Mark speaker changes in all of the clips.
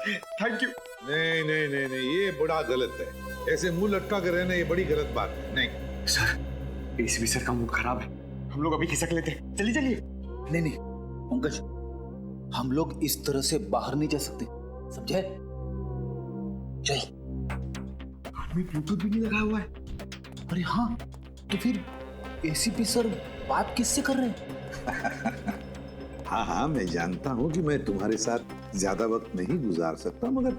Speaker 1: Thank you.
Speaker 2: नहीं नहीं नहीं नहीं, ये बड़ा गलत है। ऐसे मुंह लटका कर रहना ये बड़ी गलत बात है। नहीं
Speaker 1: सर, एसीपी सर का मूड खराब है, हम लोग अभी खिसक लेते हैं। चलिए चलिए।
Speaker 3: नहीं नहीं पंकज, हम लोग इस तरह से बाहर नहीं जा सकते, समझे? चल।
Speaker 1: कान में ब्लूटूथ भी नहीं लगा हुआ है।
Speaker 3: अरे हाँ, तो फिर एसीपी सर बात किससे कर रहे हैं?
Speaker 2: हाँ हाँ, मैं जानता हूँ कि मैं तुम्हारे साथ ज्यादा वक्त नहीं गुजार सकता, मगर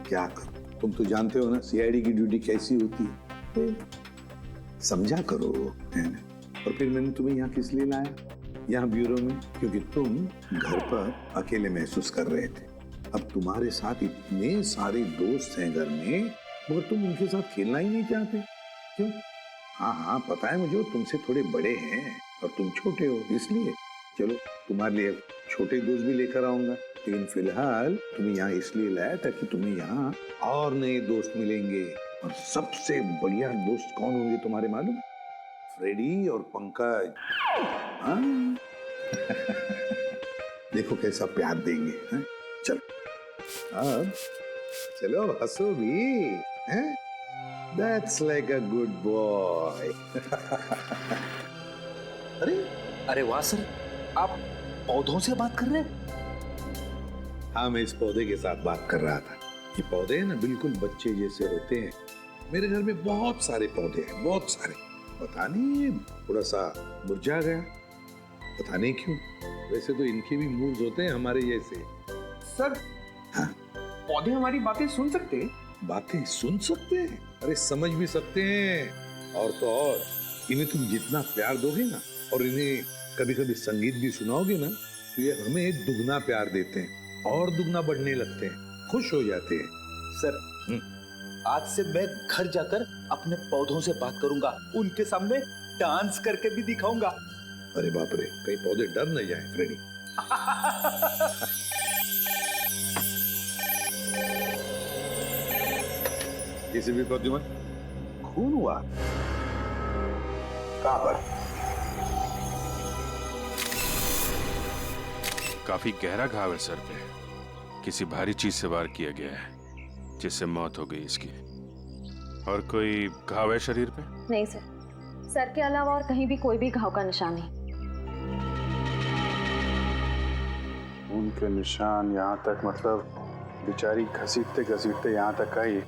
Speaker 2: क्या करूं, तुम तो जानते हो ना सीआईडी की ड्यूटी कैसी होती है, तो समझा करो, है ना? और फिर मैंने तुम्हें यहाँ किस लिए लाया, यहाँ ब्यूरो में, क्योंकि तुम घर पर अकेले महसूस कर रहे थे। अब तुम्हारे साथ इतने सारे दोस्त हैं घर में, मगर तुम उनके साथ खेलना ही नहीं चाहते, क्यों? हाँ हाँ पता है मुझे, तुमसे थोड़े बड़े हैं और तुम छोटे हो, इसलिए चलो तुम्हारे लिए छोटे दोस्त भी लेकर आऊंगा, लेकिन फिलहाल तुम्हें यहाँ इसलिए लाया ताकि तुम्हें यहाँ और नए दोस्त मिलेंगे। और सबसे बढ़िया दोस्त कौन होंगे तुम्हारे मालूम? फ्रेडी और पंकज। हाँ? देखो कैसा प्यार देंगे, हैं? चलो अब चलो हंसो भी, हैं? That's like a good boy.
Speaker 3: अरे वाह सर, आप पौधों से बात कर रहे हैं?
Speaker 2: हाँ, मैं इस पौधे के साथ बात कर रहा था। ये पौधे ना बिल्कुल बच्चे जैसे होते हैं। मेरे घर में बहुत सारे पौधे हैं, बहुत सारे। पता नहीं थोड़ा सा मुरझा गया, पता नहीं क्यों। वैसे तो इनके भी मूड्स होते हैं हमारे जैसे।
Speaker 1: सर,
Speaker 2: हाँ?
Speaker 1: पौधे हमारी बातें सुन सकते हैं?
Speaker 2: बातें सुन सकते हैं, अरे समझ भी सकते हैं। और तो और इन्हें तुम जितना प्यार दोगे ना, और इन्हें कभी कभी संगीत भी सुनाओगे ना, तो ये हमें दुगना प्यार देते हैं और दुगना बढ़ने लगते हैं, खुश हो जाते हैं।
Speaker 3: सर, आज से मैं घर जाकर अपने पौधों से बात करूंगा, उनके सामने डांस करके भी दिखाऊंगा।
Speaker 2: अरे बाप रे, कहीं पौधे डर न जाए फ्रेडी। किसी भी पौधे में खून हुआ? कहां पर?
Speaker 4: काफी गहरा घाव है सर पे, किसी भारी चीज से वार किया गया है जिससे मौत हो गई इसकी। और कोई घाव है शरीर पे?
Speaker 5: नहीं सर, सर के अलावा और कहीं भी कोई भी घाव का निशान नहीं।
Speaker 6: उनके निशान यहाँ तक, मतलब बेचारी घसीटते घसीटते यहाँ तक आई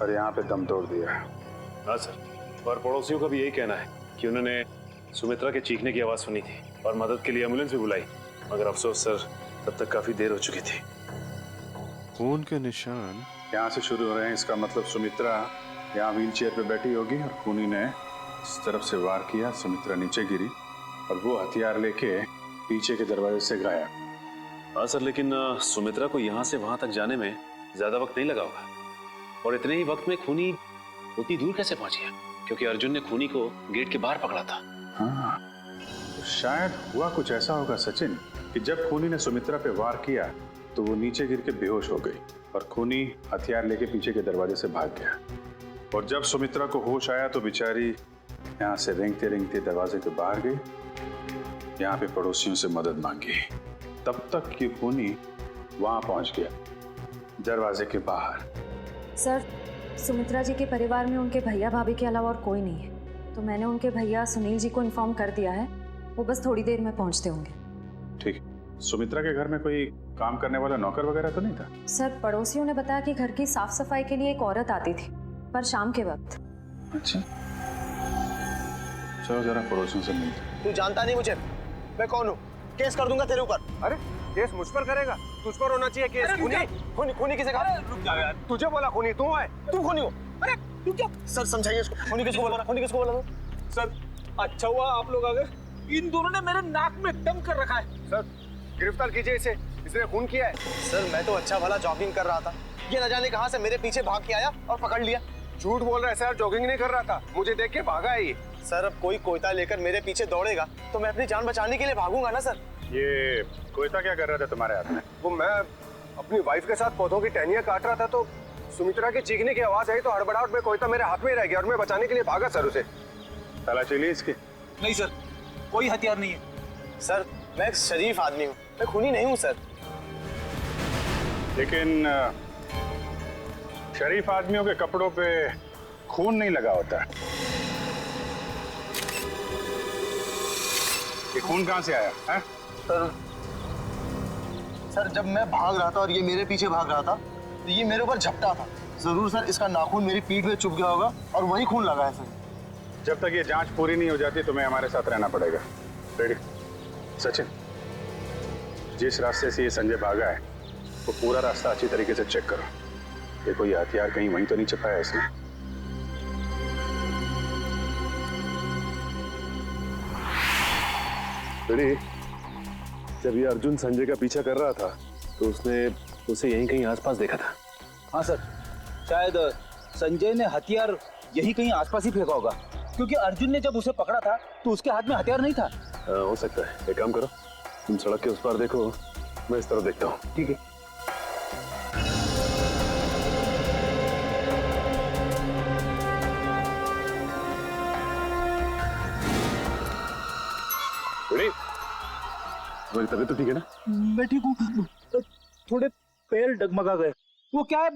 Speaker 6: और यहाँ पे दम तोड़ दिया।
Speaker 7: हाँ सर, और पड़ोसियों का भी यही कहना है कि उन्होंने सुमित्रा के चीखने की आवाज़ सुनी थी और मदद के लिए एम्बुलेंस भी बुलाई, मगर अफसोस सर तब तक काफ़ी देर हो चुकी थी।
Speaker 4: खून के निशान
Speaker 6: यहाँ से शुरू हो रहे हैं, इसका मतलब सुमित्रा यहाँ व्हील चेयर पे बैठी होगी और खूनी ने इस तरफ से वार किया, सुमित्रा नीचे गिरी और वो हथियार लेके पीछे के दरवाजे से गायब।
Speaker 7: हाँ सर, लेकिन सुमित्रा को यहाँ से वहाँ तक जाने में ज़्यादा वक्त नहीं लगा होगा, और इतने ही वक्त में खूनी उतनी दूर कैसे पहुँच गया? क्योंकि अर्जुन ने खूनी को गेट के बाहर पकड़ा था।
Speaker 6: हाँ, तो शायद हुआ कुछ ऐसा होगा सचिन कि जब खूनी ने सुमित्रा पे वार किया तो वो नीचे गिर के बेहोश हो गई और खूनी हथियार लेके पीछे के दरवाजे से भाग गया। और जब सुमित्रा को होश आया तो बेचारी यहाँ से रेंगते रेंगते दरवाजे के बाहर गई, यहाँ पे पड़ोसियों से मदद मांगी। तब तक कि खूनी वहां पहुंच गया दरवाजे के बाहर।
Speaker 5: सर, सुमित्रा जी के परिवार में उनके भैया भाभी के अलावा और कोई नहीं है, तो मैंने उनके भैया सुनील जी को इन्फॉर्म कर दिया है, वो बस थोड़ी देर में पहुंचते होंगे।
Speaker 6: ठीक। सुमित्रा के घर में कोई काम करने वाला नौकर वगैरह तो नहीं था?
Speaker 5: सर, पड़ोसियों ने बताया कि घर की साफ सफाई के लिए एक औरत आती थी, पर शाम के वक्त।
Speaker 6: अच्छा, चलो जरा पड़ोसियों से मिलते।
Speaker 8: तू जानता नहीं मुझे, मैं कौन हूँ? केस कर दूंगा तेरे ऊपर।
Speaker 1: अरे केस मुझ पर करेगा? तुझ पर होना चाहिए केस।
Speaker 8: खूनी खूनी किसे कहा?
Speaker 1: रुक जा यार, तुझे बोला खूनी तू है।
Speaker 8: तू खूनी हो? अरे तू क्या? सर समझाइए इसको, खूनी किसको बोला? खूनी किसको बोला?
Speaker 1: सर, अच्छा हुआ आप लोग आ गए, इन दोनों ने मेरे नाक में दम कर रखा है। सर, गिरफ्तार कीजिए इसे, इसने खून किया है।
Speaker 8: सर, मैं तो अच्छा भला जॉगिंग कर रहा था, ये न जाने कहां से मेरे पीछे भाग के आया और पकड़ लिया।
Speaker 1: झूठ बोल रहा है सर, जॉगिंग नहीं कर रहा था, मुझे देख के भागा है ये।
Speaker 8: सर, अब कोई कोयता लेकर मेरे पीछे दौड़ेगा तो मैं अपनी जान बचाने के लिए भागूंगा ना सर।
Speaker 6: ये कोयता क्या कर रहा था तुम्हारे हाथ में?
Speaker 1: वो मैं अपनी वाइफ के साथ पौधों की टहनियां काट रहा था, तो सुमित्रा के चीखने की आवाज आई तो हड़बड़ाहट में कोयता मेरे हाथ में रह गया और मैं बचाने के लिए भागा सर उसे।
Speaker 6: तलाशी ली इसकी?
Speaker 8: नहीं सर, कोई हथियार नहीं है। सर, मैं एक शरीफ आदमी हूँ, मैं खूनी नहीं हूँ सर।
Speaker 6: लेकिन शरीफ आदमियों के कपड़ों पे खून नहीं लगा होता। ये खून कहाँ से आया है?
Speaker 8: सर जब मैं भाग रहा था और ये मेरे पीछे भाग रहा था तो ये मेरे ऊपर झपटा था। जरूर सर इसका नाखून मेरी पीठ में चुभ गया होगा और वहीं खून लगा है सर।
Speaker 6: जब तक ये जांच पूरी नहीं हो जाती तुम्हें हमारे साथ रहना पड़ेगा। रेडी? सचिन, जिस रास्ते से ये संजय भागा है वो पूरा रास्ता अच्छी तरीके से चेक करो। देखो ये हथियार कहीं वहीं तो नहीं छिपाया इसने।
Speaker 7: रेडी? जब ये अर्जुन संजय का पीछा कर रहा था तो उसने उसे यहीं कहीं आसपास देखा था।
Speaker 3: हाँ सर, शायद संजय ने हथियार यहीं कहीं आसपास ही फेंका होगा, क्योंकि अर्जुन ने जब उसे पकड़ा था तो उसके हाथ में हथियार नहीं था।
Speaker 7: हो सकता है। एक काम करो, तुम सड़क के उस पार देखो, मैं इस तरफ देखता हूँ।
Speaker 3: ठीक है।
Speaker 7: तुम्हारी तबीयत तो ठीक है ना?
Speaker 3: मैं ठीक हूँ, थोड़े पैर डगमगा गए। वो क्या है,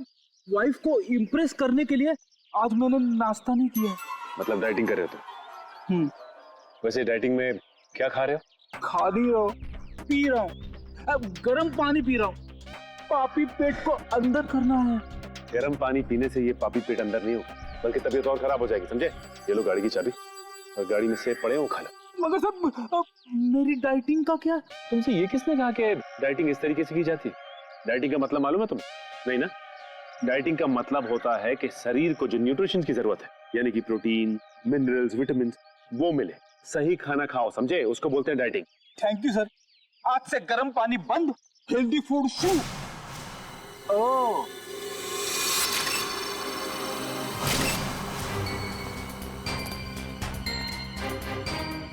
Speaker 3: वाइफ को इम्प्रेस करने के लिए आज मैंने नाश्ता नहीं किया।
Speaker 7: मतलब डाइटिंग कर रहे हो तुम? वैसे डाइटिंग में क्या खा रहे हो?
Speaker 3: खा नहीं रहा हूँ, पी रहा हूँ। अब गर्म पानी पी रहा हूँ। पापी पेट को अंदर करना है।
Speaker 7: गर्म पानी पीने से ये पापी पेट अंदर नहीं होगा, बल्कि तबीयत और खराब हो जाएगी, समझे? ये लो गाड़ी की चाबी, और गाड़ी में सेब पड़े हो खा लो।
Speaker 3: मगर सब मेरी डाइटिंग का क्या?
Speaker 7: तुमसे ये किसने कहा कि डाइटिंग इस तरीके से की जाती है? डाइटिंग का मतलब मालूम है तुम्हें? नहीं ना? डाइटिंग का मतलब होता है कि शरीर को जो न्यूट्रिशन की जरूरत है, यानी कि प्रोटीन, मिनरल्स, विटामिन, वो मिले। सही खाना खाओ, समझे? उसको बोलते हैं डाइटिंग।
Speaker 3: Thank you sir. आज से गर्म पानी बंद, हेल्दी फूड शुरू। ओह,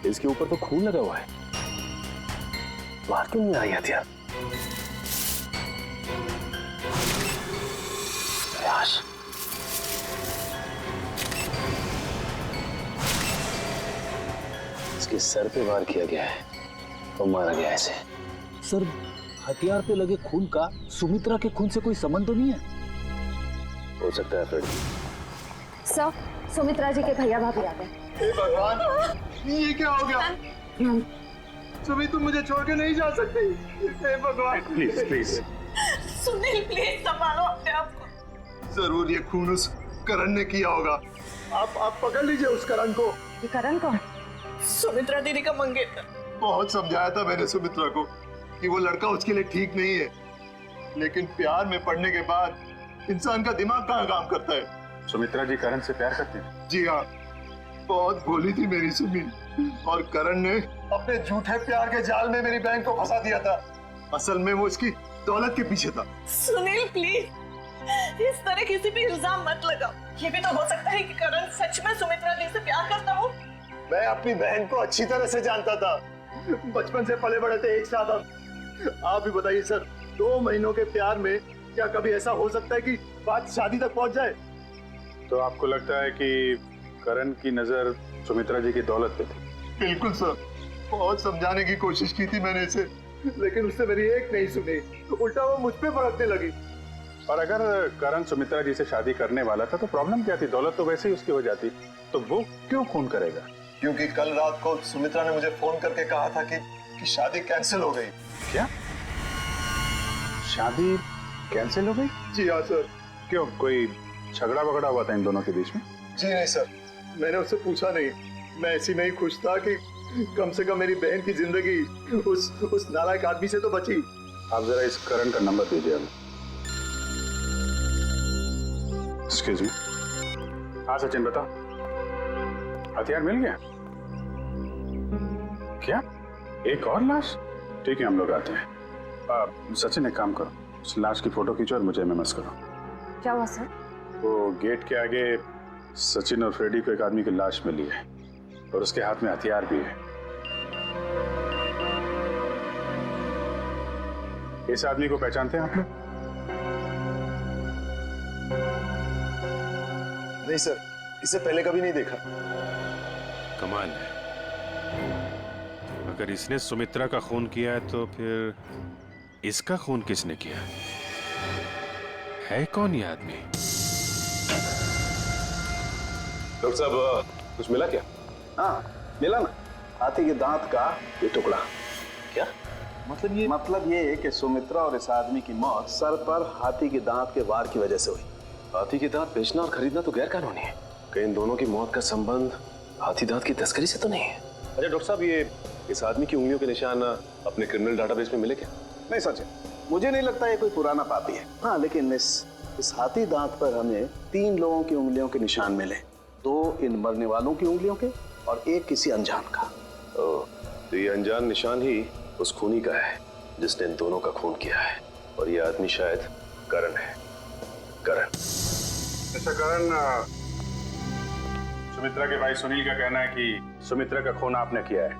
Speaker 7: इसके ऊपर तो खून लगा हुआ है, बाहर क्यों नहीं आई हथियार? प्रयास। इसके सर पे वार किया गया है और मारा गया ऐसे।
Speaker 3: सर हथियार पे लगे खून का सुमित्रा के खून से कोई संबंध तो नहीं है?
Speaker 7: हो सकता है फ्रेड।
Speaker 5: सर, सुमित्रा जी के भैया भाभी आ गए।
Speaker 8: हे भगवान, ये क्या हो गया? सुमी तुम मुझे छोड़ के नहीं जा सकती। हे भगवान,
Speaker 6: प्लीज प्लीज।
Speaker 9: सुनील प्लीज संभालो अपने आप को।
Speaker 8: जरूर ये खून उस करण ने किया होगा। आप पकड़ लीजिए उस करण को।
Speaker 5: ये करण कौन?
Speaker 9: सुमित्रा दीदी का मंगेतर।
Speaker 8: बहुत समझाया था मैंने सुमित्रा को कि वो लड़का उसके लिए ठीक नहीं है, लेकिन प्यार में पड़ने के बाद इंसान का दिमाग कहाँ काम करता है।
Speaker 6: सुमित्रा जी करण से प्यार करती हैं?
Speaker 8: जी हाँ, बहुत भोली थी मेरी सुमी, और करण ने अपने झूठे प्यार के जाल में मेरी बहन को फंसा दिया था। असल में वो इसकी दौलत के पीछे था।
Speaker 9: सुनील प्लीज इस तरह किसी भी इल्जाम मत लगाओ। ये भी तो हो सकता है कि करण सच में सुमित्रा दी से प्यार करता हो।
Speaker 8: मैं अपनी बहन को अच्छी तरह से जानता था, बचपन से पले बड़े थे एक साथ। आप भी बताइए सर, 2 महीनों के प्यार में क्या कभी ऐसा हो सकता है कि बात शादी तक पहुंच जाए?
Speaker 6: तो आपको लगता है कि करण की नजर सुमित्रा जी की दौलत पे थी?
Speaker 8: बिल्कुल सर, बहुत समझाने की कोशिश की थी मैंने इसे, लेकिन उसने मेरी एक नहीं सुनी, उल्टा वो मुझ पे भड़कने लगी।
Speaker 6: और अगर करण सुमित्रा जी से शादी करने वाला था तो प्रॉब्लम क्या थी? दौलत तो वैसे ही उसकी हो जाती, तो वो क्यों खून करेगा?
Speaker 8: क्योंकि कल रात को सुमित्रा ने मुझे फोन करके कहा था कि शादी कैंसिल हो गई।
Speaker 6: क्या? शादी कैंसिल हो गई?
Speaker 8: जी हाँ सर।
Speaker 6: क्यों, कोई झगड़ा वगड़ा हुआ था इन दोनों के बीच में?
Speaker 8: जी नहीं सर, मैंने उससे पूछा नहीं। मैं ऐसी में ही खुश था कि कम से कम मेरी बहन की जिंदगी उस नालायक आदमी से तो बची।
Speaker 6: आप जरा इस करण का नंबर दीजिए हमें। Excuse me. हाँ सचिन बताओ, हथियार मिल गया? क्या? एक और लाश? ठीक है, हम लोग आते हैं। सचिन एक काम करो, उस लाश की फोटो खींचो और मुझे एमएमएस करो।
Speaker 5: क्या हुआ सर?
Speaker 6: वो गेट के आगे सचिन और फ्रेडी को एक आदमी की लाश मिली है और उसके हाथ में हथियार भी है। इस आदमी को पहचानते हैं आप लोग?
Speaker 8: नहीं सर, इसे पहले कभी नहीं देखा।
Speaker 4: कमाल है, अगर इसने सुमित्रा का खून किया है तो फिर इसका खून किसने किया? है कौन ये आदमी?
Speaker 7: डॉक्टर साहब कुछ मिला क्या?
Speaker 8: हाँ मिला ना, हाथी के दांत का ये टुकड़ा।
Speaker 7: क्या
Speaker 8: मतलब ये है कि सुमित्रा और इस आदमी की मौत सर पर हाथी के दांत के वार की वजह से हुई।
Speaker 7: हाथी के दांत बेचना और खरीदना तो गैर कानूनी है। कहीं इन दोनों की मौत का संबंध हाथी दांत की तस्करी से तो नहीं है? अच्छा डॉक्टर साहब, ये इस आदमी की उंगलियों के निशान अपने क्रिमिनल डाटाबेस में मिले क्या?
Speaker 8: नहीं सच है, मुझे नहीं लगता ये कोई पुराना पापी है। हाँ लेकिन इस हाथी दांत पर हमें 3 लोगों की उंगलियों के निशान मिले, 2 इन मरने वालों की उंगलियों के और 1 किसी अनजान का।
Speaker 7: तो ये अनजान निशान ही उस खूनी का है जिसने इन दोनों का खून किया है, और ये आदमी शायद करण है। करण।
Speaker 6: अच्छा करण, सुमित्रा के भाई सुनील का कहना है कि सुमित्रा का खून आपने किया है,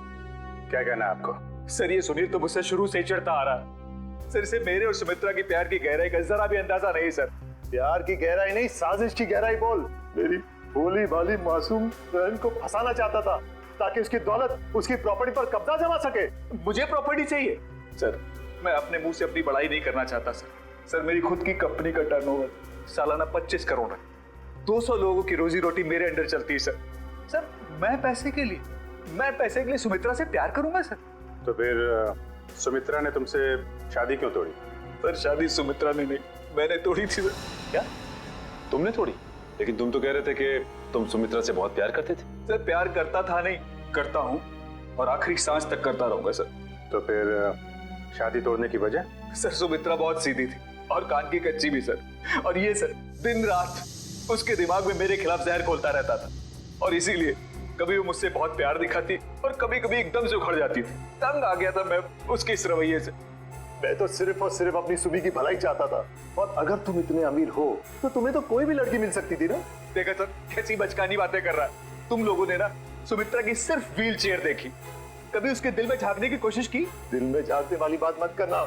Speaker 6: क्या कहना है आपको?
Speaker 3: सर ये सुनील तो मुझसे शुरू से ही चढ़ता आ रहा है सर। इसे मेरे और सुमित्रा की प्यार की गहराई का जरा भी अंदाजा नहीं सर।
Speaker 8: प्यार की गहराई नहीं, साजिश की गहराई बोल। मेरी भोली भाली मासूम बहन को फंसाना चाहता था ताकि उसकी दौलत, उसकी प्रॉपर्टी पर कब्जा जमा सके।
Speaker 3: मुझे प्रॉपर्टी चाहिए सर। मैं अपने मुंह से अपनी बड़ाई नहीं करना चाहता सर। सर मेरी खुद की कंपनी का टर्नओवर सालाना 25 करोड़ है। 200 लोगों की रोजी रोटी मेरे अंडर चलती है सर। सर मैं पैसे के लिए सुमित्रा से प्यार करूंगा सर।
Speaker 6: तो फिर सुमित्रा ने तुमसे शादी क्यों तोड़ी?
Speaker 3: सर शादी सुमित्रा ने नहीं, मैंने तोड़ी थी सर।
Speaker 7: क्या तुमने तोड़ी? लेकिन तुम तो कह रहे थे कि तुम सुमित्रा से बहुत प्यार करते थे।
Speaker 3: सर प्यार करता था नहीं, करता हूँ और आखिरी सांस तक करता रहूंगा सर।
Speaker 6: तो फिर शादी तोड़ने की वजह?
Speaker 3: सर सुमित्रा बहुत सीधी थी और कान की कच्ची भी सर। और ये सर दिन रात उसके दिमाग में मेरे खिलाफ जहर घोलता रहता था, और इसीलिए कभी वो मुझसे बहुत प्यार दिखाती और कभी कभी एकदम से उखड़ जाती थी। तंग आ गया था मैं उसके इस रवैये से।
Speaker 8: मैं तो सिर्फ और सिर्फ अपनी सुमी की भलाई चाहता था, और अगर तुम इतने अमीर हो तो तुम्हें तो कोई भी लड़की मिल सकती थी ना।
Speaker 3: देखा सर कैसी बचकानी बातें कर रहा है। तुम लोगों ने ना सुमित्रा की सिर्फ व्हील चेयर देखी, कभी उसके दिल में झांकने की कोशिश की?
Speaker 8: दिल में झांकने वाली बात मत करना,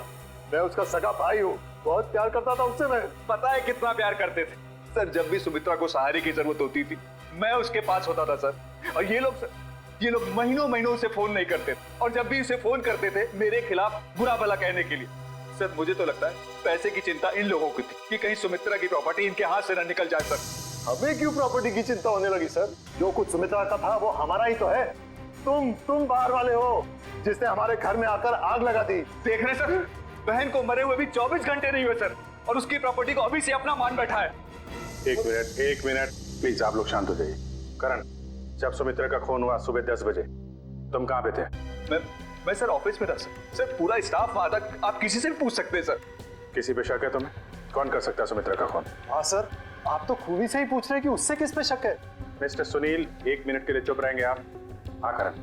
Speaker 8: मैं उसका सगा भाई हूँ, बहुत प्यार करता था उससे। मैं
Speaker 3: पता है कितना प्यार करते थे सर। जब भी सुमित्रा को सहारे की जरूरत होती थी मैं उसके पास होता था सर। और ये लोग महीनों महीनों से फोन नहीं करते, और जब भी उसे फोन करते थे मेरे खिलाफ बुरा भला कहने के लिए। सर मुझे तो लगता है पैसे की चिंता इन लोगों की थी कि कहीं सुमित्रा की प्रॉपर्टी इनके हाथ से न निकल जाए सर।
Speaker 8: हमें क्यों प्रॉपर्टी की चिंता होने लगी सर? जो कुछ सुमित्रा का था वो हमारा ही तो है। तुम बाहर वाले हो जिसने हमारे घर में आकर आग लगा दी।
Speaker 3: देख रहे सर, बहन को मरे हुए भी 24 घंटे नहीं हुए सर, और उसकी प्रॉपर्टी को अभी से अपना मान बैठा है।
Speaker 6: एक मिनट प्लीज, आप लोग शांत हो जाइए। करण, जब सुमित्रा का खून हुआ सुबह 10 बजे तुम कहाँ पे थे?
Speaker 3: मैं सर ऑफिस में था सर। सर पूरा स्टाफ वहां था, आप किसी से भी पूछ सकते हैं सर।
Speaker 6: किसी पे शक है तुम्हें? कौन कर सकता है सुमित्रा का खून?
Speaker 8: हाँ सर, आप तो खूनी से ही पूछ रहे हैं कि उससे किस पे शक है।
Speaker 6: मिस्टर सुनील, 1 मिनट के लिए चुप रहेंगे आप? हाँ करण,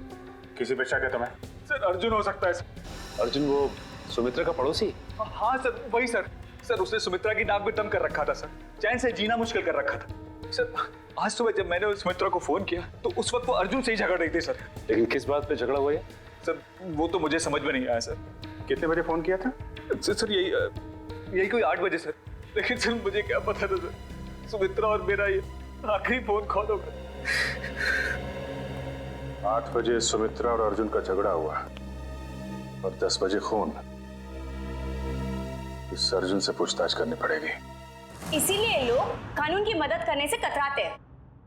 Speaker 6: किसी पे शक है तुम्हें?
Speaker 3: सर अर्जुन हो सकता है सर।
Speaker 7: अर्जुन वो सुमित्रा का पड़ोसी?
Speaker 3: हाँ सर वही सर। सर उसने सुमित्रा की नाक में दम कर रखा था सर, चैन से जीना मुश्किल कर रखा था सर। आज सुबह जब मैंने सुमित्रा को फोन किया तो उस वक्त वो अर्जुन से ही झगड़ रही थी सर।
Speaker 7: लेकिन किस बात पे झगड़ा हुआ है
Speaker 3: सर? वो तो मुझे समझ में नहीं आया सर।
Speaker 6: कितने बजे फोन किया था?
Speaker 3: सर यही कोई 8 बजे सर। लेकिन सर मुझे क्या पता था सर, सुमित्रा और मेरा ये आखिरी फोन कॉल होगा।
Speaker 6: 8 बजे सुमित्रा और अर्जुन का झगड़ा हुआ और 10 बजे खून। इस अर्जुन से पूछताछ करनी पड़ेगी।
Speaker 10: इसीलिए लोग कानून की मदद करने से कतराते हैं।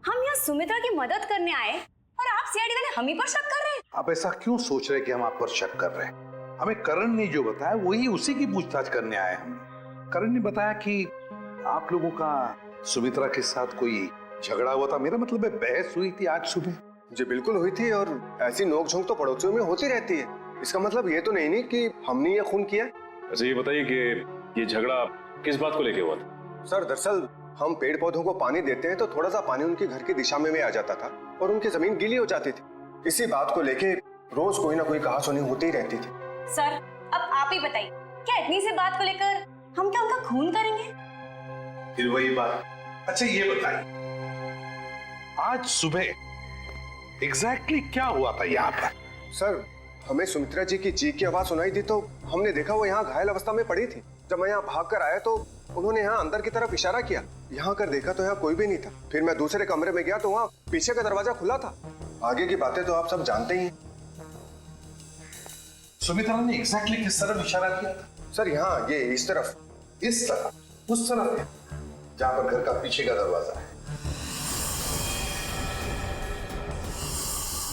Speaker 10: हम यहाँ सुमित्रा की मदद करने आए और आप सीआईडी वाले हम ही पर शक कर रहे हैं।
Speaker 2: आप ऐसा क्यों सोच रहे हैं कि हम आप पर शक कर रहे हैं? हमें करण ने जो बताया वही उसी की पूछताछ करने आए हम। करण ने बताया कि आप लोगों का सुमित्रा के साथ कोई झगड़ा हुआ था। मेरा मतलब है बहस हुई थी आज सुबह।
Speaker 1: जी बिल्कुल हुई थी, और ऐसी नोकझोंक तो पड़ोसियों में होती रहती है। इसका मतलब ये तो नहीं कि हमने ये खून किया।
Speaker 7: अच्छा ये बताइए कि ये झगड़ा किस बात को लेके हुआ था?
Speaker 1: सर दरअसल हम पेड़ पौधों को पानी देते हैं तो थोड़ा सा पानी उनके घर की दिशा में आ जाता था और उनकी जमीन गीली हो जाती थी। इसी बात को लेके रोज कोई ना कोई कहासुनी होती ही रहती थी।
Speaker 10: सर अब आप ही बताइए, क्या इतनी सी बात को लेकर हम क्या उनका खून करेंगे?
Speaker 2: फिर वही बात। अच्छा ये बताइए, आज सुबह एग्जैक्टली क्या हुआ था यहाँ पर?
Speaker 1: सर हमें सुमित्रा जी की चीख की आवाज सुनाई दी तो हमने देखा वो यहाँ घायल अवस्था में पड़ी थी। जब मैं यहाँ भाग कर आया तो उन्होंने यहाँ अंदर की तरफ इशारा किया। यहाँ कर देखा तो यहाँ कोई भी नहीं था। फिर मैं दूसरे कमरे में गया तो वहाँ पीछे का दरवाजा खुला था। आगे की बातें तो आप सब जानते ही हैं।
Speaker 2: सुमित्रा ने एग्जैक्टली किस तरफ इशारा किया था?
Speaker 1: सर यहाँ ये इस तरफ,
Speaker 2: इस तरफ, उस तरफ है जहाँ पर घर का पीछे का दरवाजा है।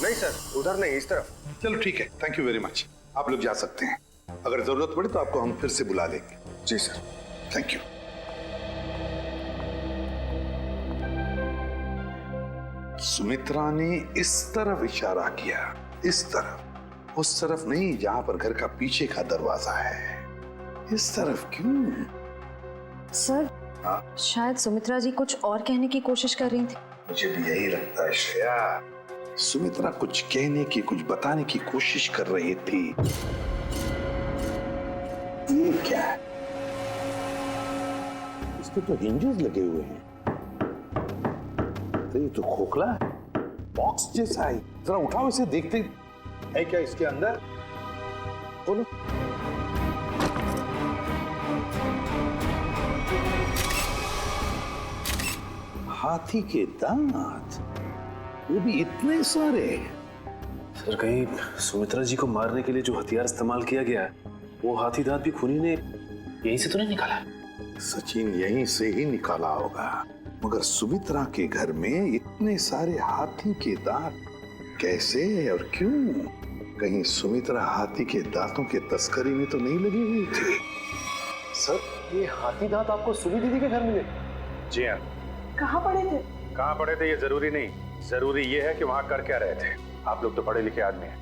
Speaker 1: नहीं सर, उधर नहीं, इस तरफ।
Speaker 2: चलो ठीक है, थैंक यू वेरी मच। आप लोग जा सकते हैं। अगर जरूरत पड़े तो आपको हम फिर से बुला लेंगे।
Speaker 1: जी सर।
Speaker 2: Thank you. सुमित्रा ने इस तरफ इशारा किया, इस तरफ, उस तरफ नहीं जहां पर घर का पीछे का दरवाजा है। इस तरफ क्यों?
Speaker 5: सर, शायद सुमित्रा जी कुछ और कहने की कोशिश कर रही थी।
Speaker 2: मुझे भी यही लगता है श्रेया। सुमित्रा कुछ कहने की, कुछ बताने की कोशिश कर रही थी। ये क्या है? इसके तो हिंजेस लगे हुए हैं। तो ये तो खोखला है, बॉक्स जैसा है। जरा उठाओ इसे, देखते है क्या इसके अंदर। बोलो। हाथी के दांत, वो भी इतने सारे।
Speaker 7: सर, कहीं सुमित्रा जी को मारने के लिए जो हथियार इस्तेमाल किया गया है, वो हाथी दांत भी खूनी ने यहीं से तो नहीं निकाला?
Speaker 2: सचिन, यहीं से ही निकाला होगा, मगर सुमित्रा के घर में इतने सारे हाथी के दांत कैसे और क्यों? कहीं सुमित्रा हाथी के दांतों के तस्करी में तो नहीं लगी हुई थी?
Speaker 8: सर, ये हाथी दांत आपको सुनी दीदी के घर मिले?
Speaker 6: जी हाँ।
Speaker 9: कहाँ पड़े थे?
Speaker 6: कहाँ पड़े थे ये जरूरी नहीं, जरूरी ये है कि वहां कर क्या रहे थे। आप लोग तो पढ़े लिखे आदमी हैं,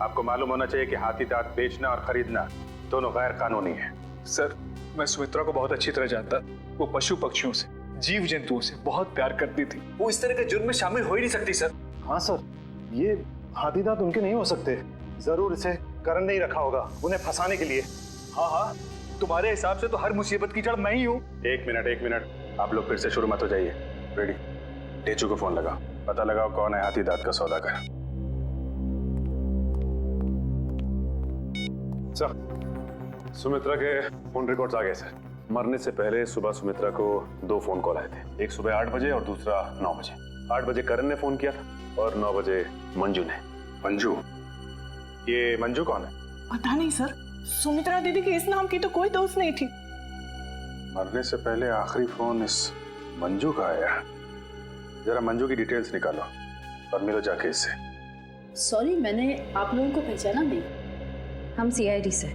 Speaker 6: आपको मालूम होना चाहिए कि हाथी दांत बेचना और खरीदना दोनों गैर कानूनी है।
Speaker 3: सर, मैं सुमित्रा को बहुत अच्छी तरह जानता। वो पशु पक्षियों से, जीव जंतुओं से बहुत प्यार करती थी। वो इस तरह के जुर्म में शामिल हो ही नहीं सकती सर।
Speaker 8: हाँ सर, ये हाथी दांत उनके नहीं हो सकते। जरूर इसे करण नहीं रखा होगा उन्हें फंसाने के लिए।
Speaker 3: हाँ हाँ, तुम्हारे हिसाब से तो हर मुसीबत की जड़ मैं ही हूँ।
Speaker 6: एक मिनट, आप लोग फिर से शुरू मत हो जाइए। रेडी, टेचू को फोन लगाओ, पता लगाओ कौन है हाथी दांत का सौदागर। सर, सुमित्रा के फोन रिकॉर्ड्स आ गए सर। मरने से पहले सुबह सुमित्रा को 2 फोन कॉल आए थे, एक सुबह 8 बजे और दूसरा 9 बजे। 8 बजे करण ने फोन किया था और 9 बजे मंजू ने। मंजू? ये मंजू कौन है?
Speaker 9: पता नहीं सर, सुमित्रा दीदी की इस नाम की तो कोई दोस्त नहीं थी।
Speaker 6: मरने से पहले आखिरी फोन इस मंजू का आया। जरा मंजू की डिटेल्स निकालो और मिलो जाके इससे।
Speaker 11: सॉरी, मैंने आप लोगों को पहचाना नहीं।
Speaker 5: हम सीआईडी से।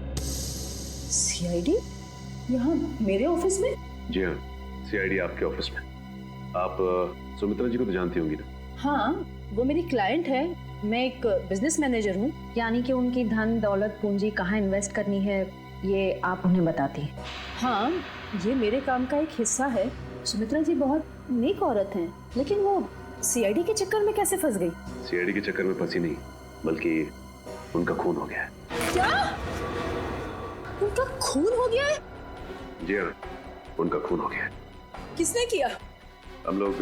Speaker 11: सीआईडी? यहाँ मेरे ऑफिस में?
Speaker 7: जी हाँ, सीआईडी आपके ऑफिस में। आप सुमित्रा जी को तो जानती होंगी ना?
Speaker 11: हाँ, वो मेरी क्लाइंट है। मैं एक बिजनेस मैनेजर हूँ।
Speaker 5: यानी कि उनकी धन दौलत पूंजी कहाँ इन्वेस्ट करनी है, ये आप उन्हें बताती हैं?
Speaker 11: हाँ, ये मेरे काम का एक हिस्सा है। सुमित्रा जी बहुत नेक औरत हैं, लेकिन वो सीआईडी के चक्कर में कैसे फंस गई?
Speaker 7: सीआईडी के चक्कर में फंसी नहीं, बल्कि उनका खून हो गया है।
Speaker 11: क्या? उनका खून हो गया है?
Speaker 7: जी हाँ, उनका खून हो गया है।
Speaker 11: किसने किया?
Speaker 7: हम लोग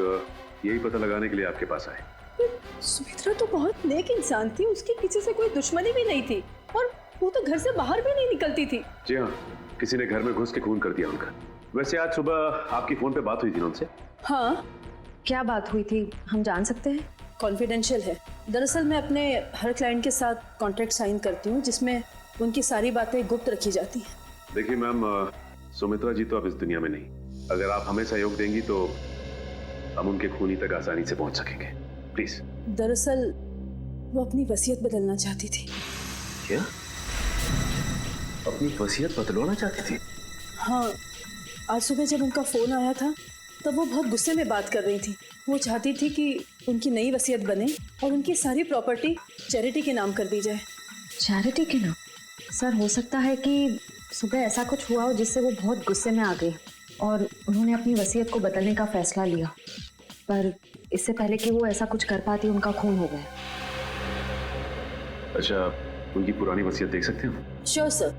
Speaker 7: यही पता लगाने के लिए आपके पास आए।
Speaker 11: सुमित्रा तो बहुत नेक इंसान थी, उसकी किसी से कोई दुश्मनी भी नहीं थी और वो तो घर से बाहर भी नहीं निकलती थी।
Speaker 7: जी हाँ, किसी ने घर में घुस के खून कर दिया उनका। वैसे आज सुबह आपकी फोन पे बात हुई थी ना उनसे?
Speaker 11: हाँ।
Speaker 5: क्या बात हुई थी, हम जान सकते हैं?
Speaker 11: कॉन्फिडेंशियल है। दरअसल मैं अपने हर क्लाइंट के साथ कॉन्ट्रैक्ट साइन करती हूँ जिसमें उनकी सारी बातें गुप्त रखी जाती हैं।
Speaker 7: देखिए मैम, सुमित्रा जी तो अब इस दुनिया में नहीं। अगर आप हमें सहयोग देंगी तो हम उनके खूनी तक आसानी से पहुंच सकेंगे। प्लीज।
Speaker 11: दरअसल वो अपनी वसीयत बदलना चाहती थी।
Speaker 7: क्या? अपनी वसीयत बदलवाना चाहती थी?
Speaker 11: हाँ, आज सुबह जब उनका फोन आया था तब वो बहुत गुस्से में बात कर रही थी। वो चाहती थी कि उनकी नई वसीयत बने और उनकी सारी प्रॉपर्टी चैरिटी के नाम कर दी जाए।
Speaker 5: चैरिटी के नाम? सर, हो सकता है कि सुबह ऐसा कुछ हुआ हो जिससे वो बहुत गुस्से में आ गई और उन्होंने अपनी वसीयत को बदलने का फैसला लिया, पर इससे पहले कि वो ऐसा कुछ कर पाती उनका खून हो गया।
Speaker 7: अच्छा, उनकी पुरानी वसीयत देख सकते हैं?
Speaker 11: Sure sir,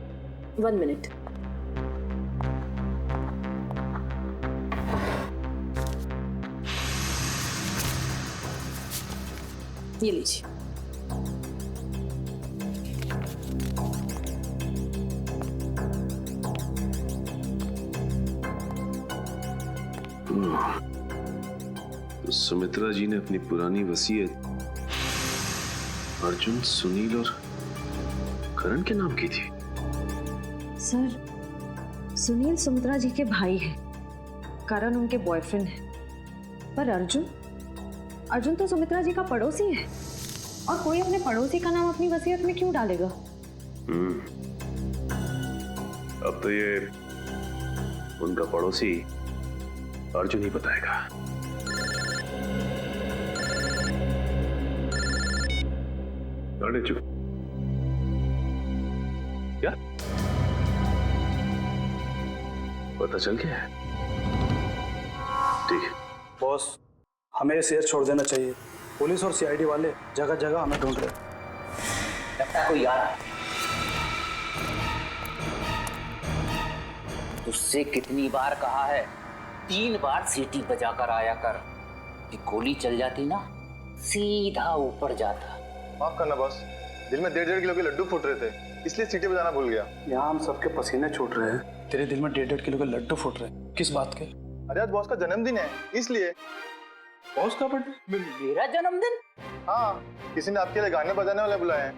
Speaker 11: 1 minute. ये लीजिए।
Speaker 7: तो सुमित्रा जी ने अपनी पुरानी वसीयत अर्जुन, सुनील और करण के नाम की थी।
Speaker 5: सर, सुनील सुमित्रा जी के भाई हैं, करण उनके बॉयफ्रेंड है, पर अर्जुन तो सुमित्रा जी का पड़ोसी है। और कोई अपने पड़ोसी का नाम अपनी वसीयत में क्यों डालेगा?
Speaker 7: अब तो ये उनका पड़ोसी अर्जुन ही बताएगा। अरे चुप, क्या पता चल गया है? ठीक है
Speaker 8: बॉस, हमें ये शहर छोड़ देना चाहिए। पुलिस और सीआईडी वाले जगह जगह हमें ढूंढ रहे।
Speaker 12: लगता है कोई आ रहा है। तुझसे कितनी बार कहा है, 3 बार सीटी बजाकर आया कर, कि गोली चल जाती ना सीधा ऊपर जाता।
Speaker 8: माफ करना बॉस, दिल में 1.5 किलो के लड्डू फूट रहे थे, इसलिए सीटी बजाना भूल गया। यहाँ हम सबके पसीने छूट रहे हैं, तेरे दिल में 1.5 किलो के लड्डू फूट रहे हैं। किस बात के? अरे आज बॉस का जन्मदिन है, इसलिए। बॉस का बर्थडे?
Speaker 12: मेरा जन्मदिन?
Speaker 8: हाँ, किसी ने आपके लिए गाने बजाने वाले बुलाए हैं।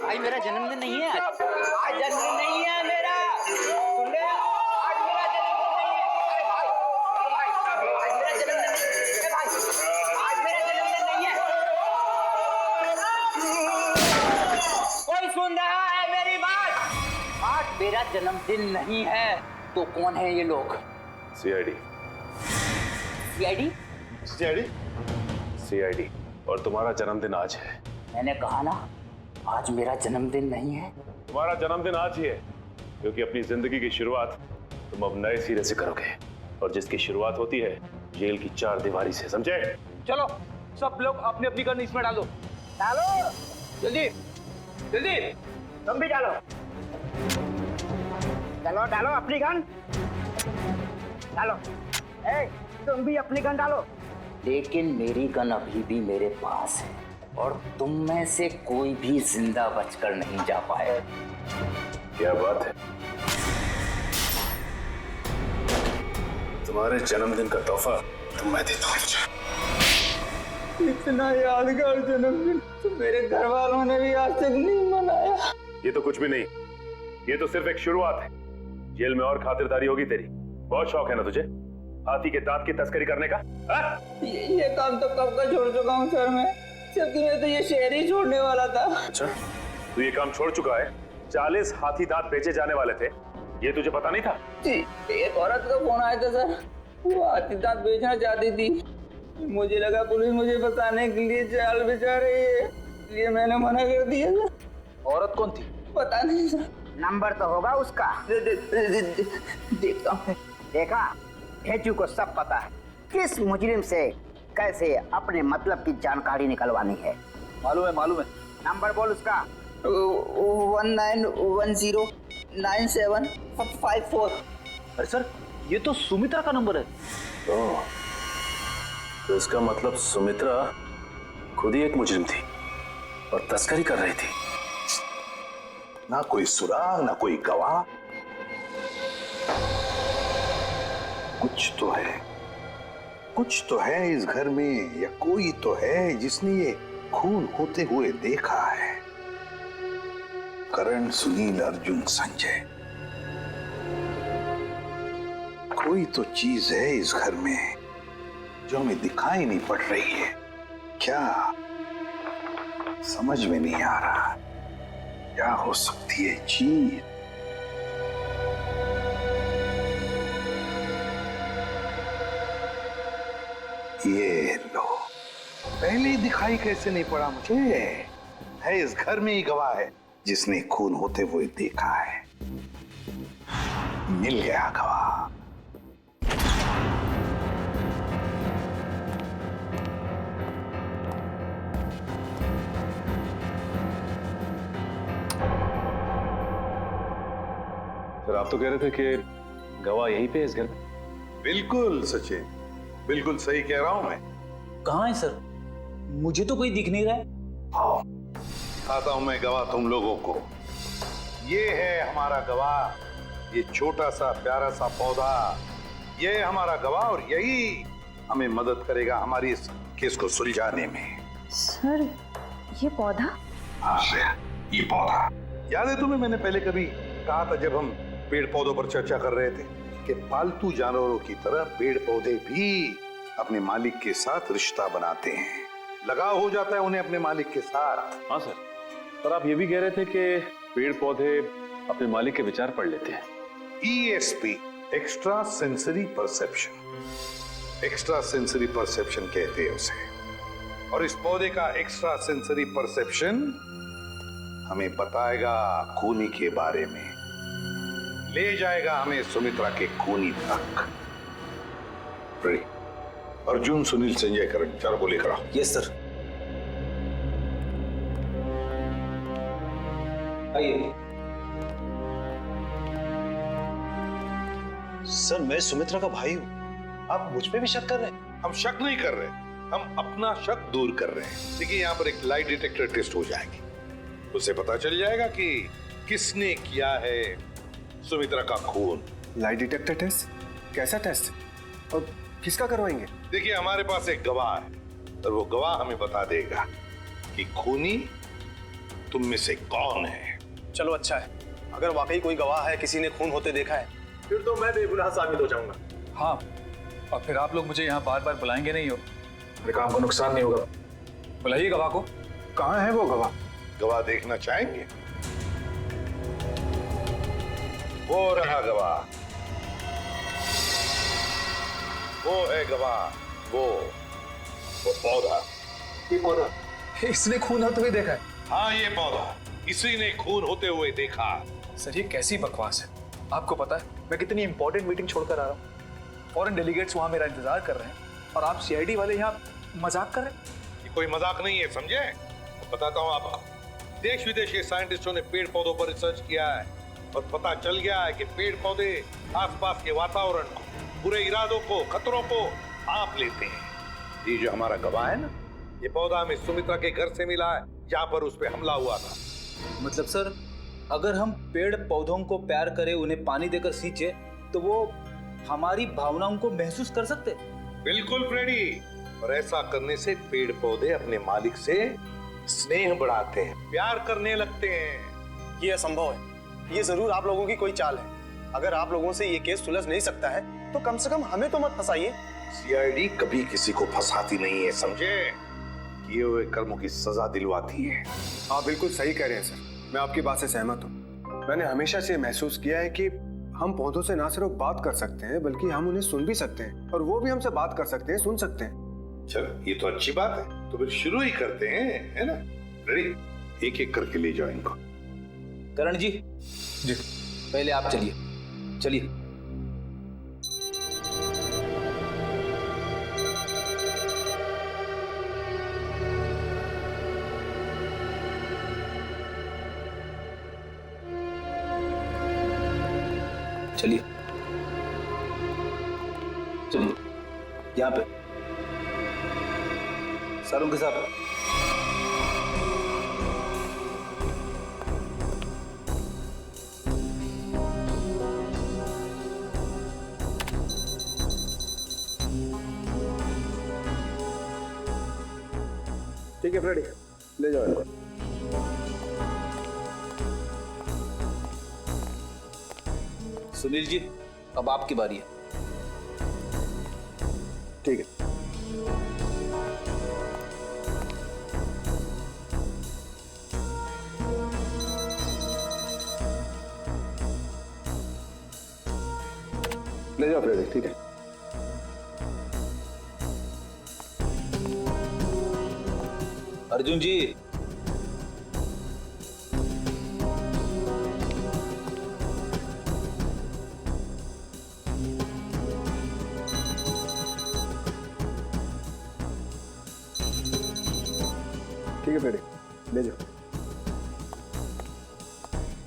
Speaker 12: भाई मेरा जन्मदिन नहीं है आज जन्मदिन नहीं है मेरा। सुन रहे हो? आज मेरा जन्मदिन नहीं है। अरे भाई, आज मेरा जन्मदिन नहीं है। कोई सुन रहा है मेरी बात? आज मेरा जन्मदिन नहीं है। तो कौन है ये लोग?
Speaker 7: सीआईडी।
Speaker 12: सीआईडी?
Speaker 8: सीआईडी?
Speaker 7: सीआईडी। और तुम्हारा जन्मदिन आज है।
Speaker 12: मैंने कहा ना, आज मेरा जन्मदिन नहीं है।
Speaker 7: तुम्हारा जन्मदिन आज ही है, क्योंकि अपनी जिंदगी की शुरुआत तुम अब नए सिरे से करोगे, और जिसकी शुरुआत होती है जेल की 4 दीवारी से, समझे?
Speaker 12: चलो सब लोग अपनी अपनी गन इसमें डालो। डालो जल्दी जल्दी, तुम भी डालो। डालो डालो अपनी गन डालो। ए, तुम भी अपनी गन डालो। लेकिन मेरी गन अभी भी मेरे पास है, और तुम में से कोई भी जिंदा बचकर नहीं जा पाए।
Speaker 7: क्या बात है? तुम्हारे जन्मदिन का तोहफा तो मैं देता हूँ।
Speaker 12: इतना यादगार जन्मदिन तो मेरे घर वालों ने भी आज तक नहीं मनाया।
Speaker 7: ये तो कुछ भी नहीं, ये तो सिर्फ एक शुरुआत है। जेल में और खातिरदारी होगी तेरी। बहुत शौक है ना तुझे हाथी के दांत की तस्करी करने का?
Speaker 12: ये काम तो कब का छोड़ चुका हूँ सर मैं, जबकि मैं तो ये शहर ही छोड़ने वाला था।
Speaker 7: अच्छा, तू ये काम छोड़ चुका है? 40 हाथी दांत बेचे जाने वाले थे, ये तुझे पता नहीं था?
Speaker 12: जी, एक औरत का फोन आया था सर, वो हाथी दांत बेचना चाहती थी। मुझे लगा पुलिस मुझे बताने के लिए जाल बिछा रही है, इसलिए मैंने मना कर दिया सर।
Speaker 8: औरत कौन थी?
Speaker 12: पता नहीं सर। नंबर तो होगा उसका। देखता हूँ। देखा, भेजू को सब पता है किस मुजरिम से कैसे अपने मतलब की जानकारी निकलवानी है।
Speaker 8: मालूम है मालूम है।
Speaker 12: नंबर बोल उसका। 19109754।
Speaker 8: अरे सर, ये तो सुमित्रा का नंबर है।
Speaker 7: तो इसका मतलब सुमित्रा खुद ही एक मुजरिम थी और तस्करी कर रही थी।
Speaker 2: ना कोई सुराग, ना कोई गवाह। कुछ तो है इस घर में, या कोई तो है जिसने ये खून होते हुए देखा है। करण, सुनील, अर्जुन, संजय, कोई तो चीज है इस घर में जो हमें दिखाई नहीं पड़ रही है। क्या समझ में नहीं आ रहा, क्या हो सकती है चीज? ये लो, पहले ही दिखाई कैसे नहीं पड़ा मुझे? है इस घर में ही गवाह है जिसने खून होते हुए देखा है। मिल गया गवाह।
Speaker 7: सर, आप तो कह रहे थे कि गवाह यहीं पे है इस घर में।
Speaker 2: बिल्कुल सचिन, बिल्कुल सही कह रहा हूं मैं।
Speaker 8: कहाँ है सर? मुझे तो कोई दिख नहीं रहा है।
Speaker 2: आओ, दिखाता हूं मैं गवाह तुम लोगों को। ये है हमारा गवाह, ये छोटा सा प्यारा सा पौधा, ये है हमारा गवाह, और यही हमें मदद करेगा हमारी इस केस को सुलझाने में।
Speaker 5: सर, ये पौधा?
Speaker 2: हाँ, ये पौधा याद है तुम्हें? मैंने पहले कभी कहा था जब हम पेड़ पौधों पर चर्चा कर रहे थे, कि पालतू जानवरों की तरह पेड़ पौधे भी अपने मालिक के साथ रिश्ता बनाते हैं, लगाव हो जाता है उन्हें अपने मालिक के साथ।
Speaker 7: हाँ सर, पर आप ये भी कह रहे थे कि पेड़ पौधे अपने मालिक के विचार पढ़ लेते हैं।
Speaker 2: ESP, extra sensory perception, extra sensory perception कहते हैं उसे। और इस पौधे का एक्स्ट्रा सेंसरी परसेप्शन हमें बताएगा खूनी के बारे में, ले जाएगा हमें सुमित्रा के खूनी तक। रेडी? अर्जुन, सुनील, संजय, करण, चारों को लेकर आओ।
Speaker 8: Yes sir. आइए सर, मैं सुमित्रा का भाई हूं, आप मुझ पे भी शक कर रहे हैं?
Speaker 2: हम शक नहीं कर रहे, हम अपना शक दूर कर रहे हैं। देखिए, यहाँ पर एक लाइट डिटेक्टर टेस्ट हो जाएगी, उसे पता चल जाएगा कि किसने किया है सुमित्रा का खून।
Speaker 1: Light detector test? कैसा टेस्ट और किसका करवाएंगे?
Speaker 2: देखिए, हमारे पास एक गवाह है और वो गवाह हमें बता देगा कि खूनी तुम में से कौन है।
Speaker 8: चलो अच्छा है, अगर वाकई कोई गवाह है, किसी ने खून होते देखा है, फिर तो मैं बेगुनाह साबित हो जाऊंगा।
Speaker 3: हाँ, और फिर आप लोग मुझे यहाँ बार बार बुलाएंगे नहीं हो, मेरे काम को नुकसान नहीं होगा। बुलाइए गवाह को।
Speaker 1: कहाँ है वो गवाह?
Speaker 2: गवाह देखना चाहेंगे? वो रहा गवाह, वो है गवाह, वो पौधा।
Speaker 3: ये पौधा इसने खून होते हुए देखा है?
Speaker 2: हाँ, ये पौधा इसी ने खून होते हुए देखा।
Speaker 3: सर, ये कैसी बकवास है? आपको पता है मैं कितनी इंपॉर्टेंट मीटिंग छोड़कर आ रहा हूँ, फॉरेन डेलीगेट्स वहां मेरा इंतजार कर रहे हैं और आप सीआईडी वाले यहाँ मजाक कर रहे हैं?
Speaker 2: ये कोई मजाक नहीं है, समझे? बताता हूँ आपको। देश विदेश के साइंटिस्टों ने पेड़ पौधों पर रिसर्च किया है और पता चल गया है कि पेड़ पौधे आसपास के वातावरण को, बुरे इरादों को, खतरों को भांप लेते हैं। ये जो हमारा गवाह है ना, ये पौधा हमें सुमित्रा के घर से मिला है, जहाँ पर उस पर हमला हुआ था।
Speaker 8: मतलब सर, अगर हम पेड़ पौधों को प्यार करें, उन्हें पानी देकर सींचे, तो वो हमारी भावनाओं को महसूस कर सकते?
Speaker 2: बिल्कुल फ्रेडी, और ऐसा करने से पेड़ पौधे अपने मालिक से स्नेह बढ़ाते हैं, प्यार करने लगते हैं।
Speaker 8: ये असंभव है, ये जरूर आप लोगों की कोई चाल है। अगर आप लोगों से ये केस सुलझ नहीं सकता है, तो कम से कम हमें तो मत फंसाइए।
Speaker 2: सीआईडी कभी किसी को फंसाती नहीं है, समझे? किए हुए कर्मों की सजा दिलवाती है।
Speaker 1: आप बिल्कुल सही कह रहे हैं सर, मैं आपकी बात से सहमत हूँ। मैंने हमेशा से महसूस किया है कि हम पौधों से ना सिर्फ बात कर सकते हैं, बल्कि हम उन्हें सुन भी सकते हैं और वो भी हमसे बात कर सकते हैं, सुन सकते हैं।
Speaker 2: चलो, ये तो अच्छी बात है, तो फिर शुरू ही करते हैं, है ना? रेडी? एक एक करके ले जाओ इनको।
Speaker 8: करण जी,
Speaker 3: जी
Speaker 8: पहले आप चलिए, चलिए। चलिए चलिए, यहाँ पे सारों के साथ।
Speaker 1: ठीक है फ्रेडी, ले जाओ इनको।
Speaker 8: सुनील जी, अब आपकी बारी है।
Speaker 1: ठीक है। ले जाओ फ्रेडी, ठीक है।
Speaker 8: अर्जुन जी,
Speaker 1: ठीक है फ्रेडी, ले जाओ।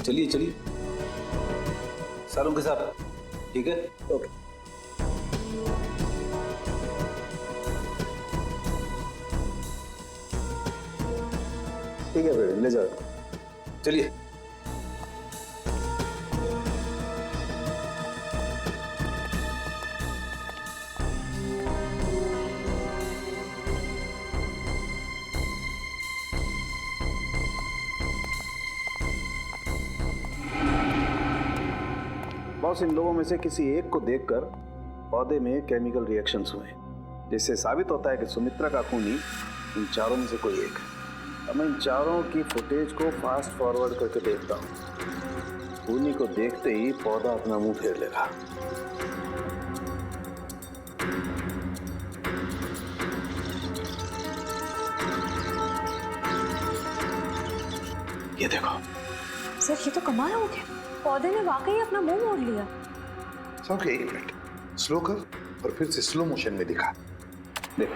Speaker 8: चलिए चलिए, सारों के साथ, ठीक है?
Speaker 1: ओके। ठीक है फ्रेडी, ले जाओ।
Speaker 8: चलिए।
Speaker 6: बॉस, इन लोगों में से किसी एक को देखकर पौधे में केमिकल रिएक्शंस हुए, जिससे साबित होता है कि सुमित्रा का खूनी इन चारों में से कोई एक है। अब मैं इन चारों की फुटेज को फास्ट फॉरवर्ड करके देखता हूँ। खूनी को देखते ही पौधा अपना मुंह फेर लेगा। ये देखो
Speaker 5: सर, ये तो कमाल हो गया। पौधे ने वाकई अपना मुंह मोड़ लिया।
Speaker 2: ओके, एक मिनट, स्लो कर और फिर से स्लो मोशन में दिखा। देखो,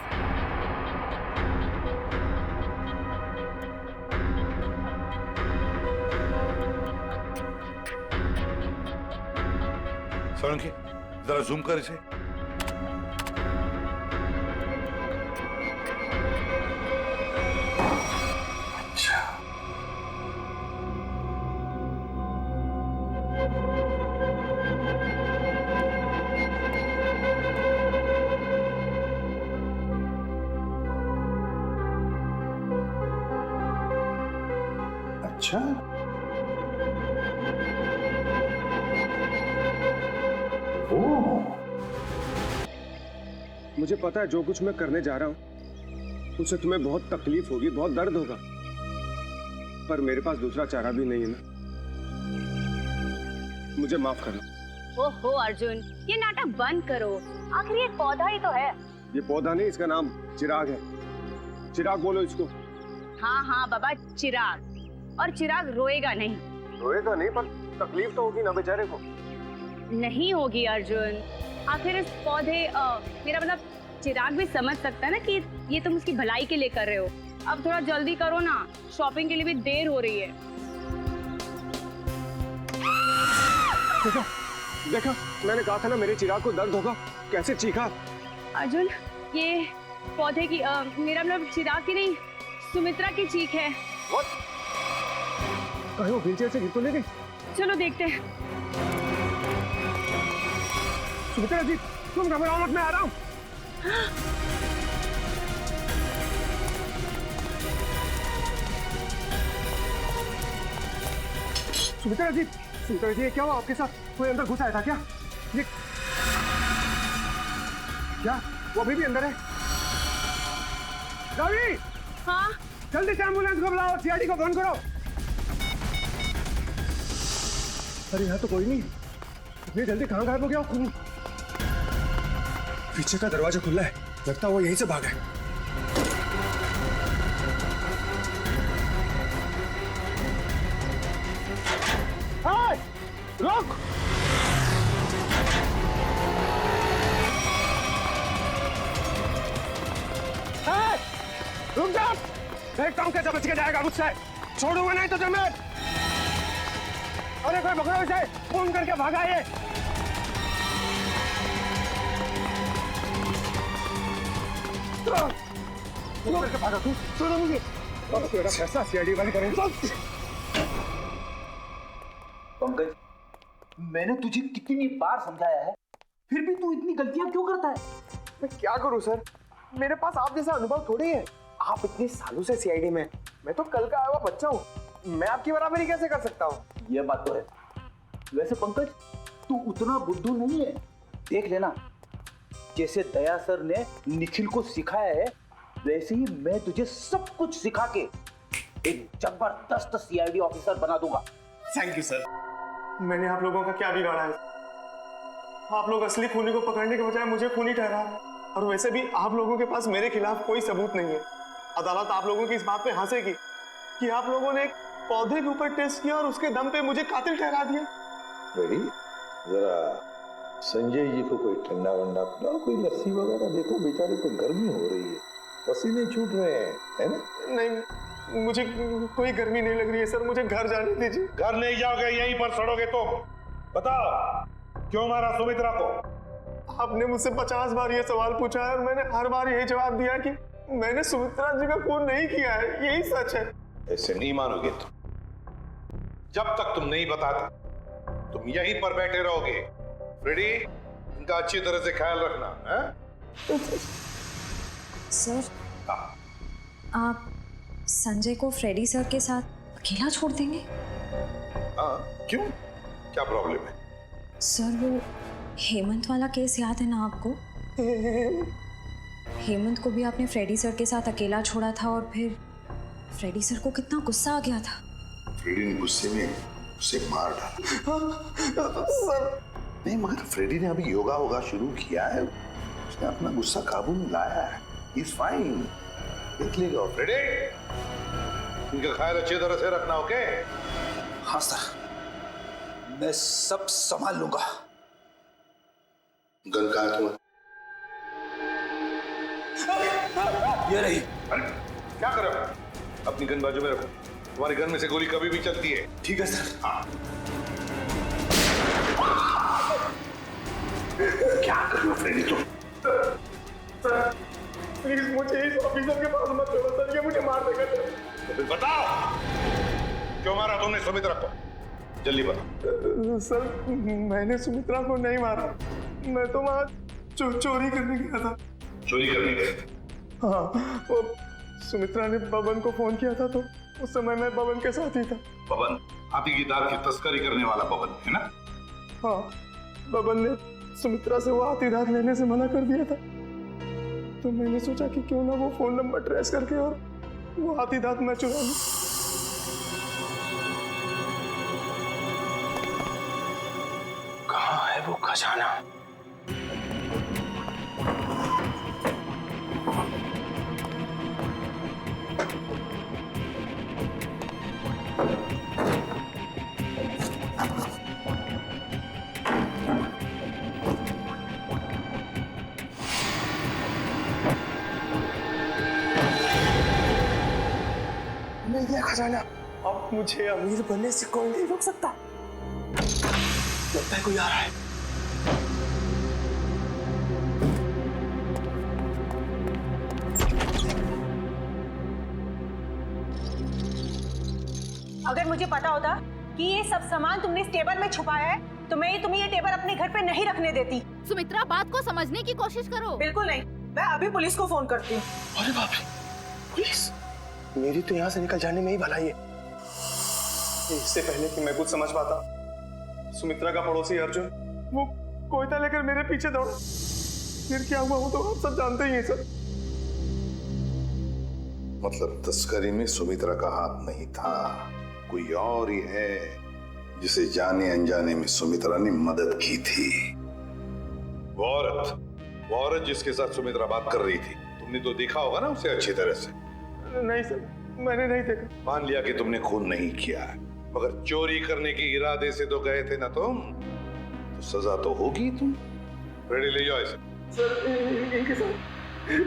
Speaker 13: सोलंकी, जरा जूम कर इसे।
Speaker 2: अच्छा, अच्छा,
Speaker 1: मुझे पता है जो कुछ मैं करने जा रहा हूँ उससे तुम्हें बहुत तकलीफ होगी, बहुत दर्द होगा, पर मेरे पास दूसरा चारा भी नहीं है ना। मुझे माफ करना।
Speaker 10: ओहो अर्जुन, ये नाटक बंद करो। आखिर ये पौधा ही तो है।
Speaker 1: ये पौधा नहीं, इसका नाम चिराग है। चिराग बोलो इसको।
Speaker 10: हाँ हाँ बाबा, चिराग। और चिराग रोएगा नहीं।
Speaker 1: रोएगा नहीं, पर तकलीफ तो होगी ना बेचारे को।
Speaker 10: नहीं होगी अर्जुन। आखिर इस पौधे मेरा मतलब चिराग भी समझ सकता है ना कि ये तुम उसकी भलाई के लिए कर रहे हो। अब थोड़ा जल्दी करो ना, शॉपिंग के लिए भी देर हो रही है।
Speaker 1: देखा, देखा, मैंने कहा था ना मेरे चिराग को दर्द होगा। कैसे चीखा।
Speaker 10: अर्जुन, ये पौधे की मेरा मतलब चिराग की नहीं, सुमित्रा की चीख है।
Speaker 1: कहीं वो व्हीलचेयर से गिर तो नहीं गई?
Speaker 10: चलो देखते हैं।
Speaker 1: सुमित्रा जी, तुम घबराओ मत, मैं आ रहा हूँ। सुमित्रा जी, सुमित्रा जी, ये क्या हुआ आपके साथ? कोई अंदर घुस आया था क्या? ये क्या? वो अभी भी अंदर है? रवि!
Speaker 10: हाँ?
Speaker 1: जल्दी से एम्बुलेंस को बुलाओ, सीआईडी को फोन करो। अरे यहाँ तो कोई नहीं। इतनी जल्दी कहाँ गायब हो गया खूनी? पीछे का दरवाजा खुला है, लगता है वो यहीं से भागा है। रुक! रुक जा! देखता हूँ कैसे बच के जाएगा मुझसे। छोड़ूंगा नहीं तो तुम्हें। अरे कोई पकड़ो इसे, फोन करके भागा ये। करके भागा तू, सुनो मुझे। तेरा फैसला सीआईडी वाले करेंगे।
Speaker 12: पंकज, मैंने तुझे कितनी बार समझाया है, फिर भी तू इतनी गलतियां क्यों करता है?
Speaker 1: मैं क्या करूं सर, मेरे पास आप जैसा अनुभव थोड़ी है। आप इतने सालों से सीआईडी में, मैं तो कल का आया हुआ बच्चा हूँ। मैं आपकी बराबरी कैसे कर सकता हूँ?
Speaker 12: ये बात तो है। वैसे पंकज, तू उतना बुद्धू नहीं है। देख लेना, जैसे दया सर ने निखिल को सिखाया है, वैसे ही मैं तुझे सब कुछ सिखा के एक जबरदस्त सीआईडी ऑफिसर बना दूंगा।
Speaker 1: Thank you sir. मैंने आप लोगों का क्या बिगाड़ा है? आप लोग असली खूनी को पकड़ने के बजाय मुझे खूनी ठहरा, और वैसे भी आप लोगों के पास मेरे खिलाफ कोई सबूत नहीं है। अदालत आप लोगों की इस बात पे हंसेगी कि आप लोगों ने एक पौधे के ऊपर टेस्ट किया और उसके दम पे मुझे कातिल ठहरा दिया।
Speaker 2: रेडी, जरा संजय जी को कोई ठंडा वंडा पिलाओ, कोई लस्सी वगैरह। देखो बेचारे को गर्मी हो रही है, पसीने छूट रहे हैं, है ना?
Speaker 1: नहीं, मुझे कोई गर्मी नहीं लग रही है सर, मुझे घर जाने दीजिए।
Speaker 13: घर नहीं जाओगे, यहीं पर सड़ोगे तुम। बताओ, क्यों मारा सुमित्रा को?
Speaker 1: आपने मुझसे 50 बार ये सवाल पूछा है और मैंने हर बार यही जवाब दिया कि मैंने सुमित्रा जी का खून नहीं किया है, यही सच है।
Speaker 13: ऐसे नहीं मानोगे तुम। जब तक तुम नहीं बताते तुम यहीं पर बैठे रहोगे। फ्रेडी, इनका अच्छी तरह से ख्याल रखना है?
Speaker 5: सर, आप संजय को फ्रेडी सर के साथ अकेला छोड़ देंगे?
Speaker 13: हाँ, क्यों? क्या प्रॉब्लम है?
Speaker 5: सर वो हेमंत वाला केस याद है ना आपको? हेमंत को भी आपने फ्रेडी सर के साथ अकेला छोड़ा था और फिर फ्रेडी सर को कितना गुस्सा आ गया था।
Speaker 2: फ्रेडी ने गुस्से में उसे मार डाला।
Speaker 8: सर
Speaker 2: नहीं, मगर फ्रेडी ने अभी योगा होगा शुरू किया है, उसने अपना गुस्सा काबू में लाया है। He's fine, देख लेगा।
Speaker 13: फ्रेडी, इनका ख्याल अच्छी तरह से रखना, ओके?
Speaker 14: हाँ सर, मैं सब संभाल लूंगा।
Speaker 2: गन कहाँ है तुम्हारा?
Speaker 14: ये रही।
Speaker 13: अरे क्या कर रहे हो? अपनी गन बाजू में रखो, तुम्हारी गन में से गोली कभी भी चलती है।
Speaker 14: ठीक है सर।
Speaker 13: हाँ।
Speaker 2: क्या कर रहे हो फ्रेडी तुम?
Speaker 8: प्लीज मुझे इस ऑफिसर के पास मत छोड़ो सर, ये मुझे मार देगा।
Speaker 13: तो फिर बताओ, क्यों मारा तुमने सुमित्रा को? जल्दी बताओ।
Speaker 8: सर मैंने सुमित्रा को नहीं मारा, मैं तो वहाँ चोरी करने गया था।
Speaker 13: चोरी करने गए?
Speaker 8: हाँ, वो सुमित्रा ने बबन को फोन किया था तो उस समय मैं बबन के साथ ही था।
Speaker 13: बबन हाथी की दाल की तस्करी करने वाला बबन है ना?
Speaker 8: हाँ, बबन ने सुमित्रा से वो हाथी दांत लेने से मना कर दिया था, तो मैंने सोचा कि क्यों ना वो फोन नंबर ट्रेस करके और वो हाथी दांत मैं चुरा लूं।
Speaker 14: कहाँ है वो खजाना?
Speaker 8: मिल गया खजाना। अब मुझे अमीर बनने से कोई नहीं रोक सकता।
Speaker 14: लगता है कोई आ रहा है।
Speaker 9: अगर मुझे पता होता कि ये सब सामान तुमने इस टेबल में छुपाया है तो मैं तुम्हें ये टेबल अपने घर पे नहीं रखने देती।
Speaker 10: सुमित्रा, बात को समझने की कोशिश करो।
Speaker 9: बिल्कुल नहीं, मैं अभी पुलिस को फोन करती हूँ।
Speaker 8: अरे बाप रे, पुलिस? मेरी तो यहाँ से निकल जाने में ही भलाई है। इससे पहले कि मैं कुछ समझ पाता, सुमित्रा का पड़ोसी अर्जुन वो कोयता लेकर मेरे पीछे दौड़ा। फिर क्या हुआ वो तो आप सब जानते ही हैं सर।
Speaker 2: मतलब तस्करी में सुमित्रा का हाथ नहीं था, कोई और ही है जिसे जाने अनजाने में सुमित्रा ने मदद की थी।
Speaker 13: वो औरत जिसके साथ सुमित्रा बात कर रही थी, तुमने तो देखा होगा ना उसे अच्छी तरह से?
Speaker 8: नहीं सर, मैंने नहीं देखा।
Speaker 13: मान लिया कि तुमने खून नहीं किया, मगर चोरी करने के इरादे से तो गए थे ना तुम, तो सजा तो होगी तुम। रेडी, ले जाओ इसे।
Speaker 8: सर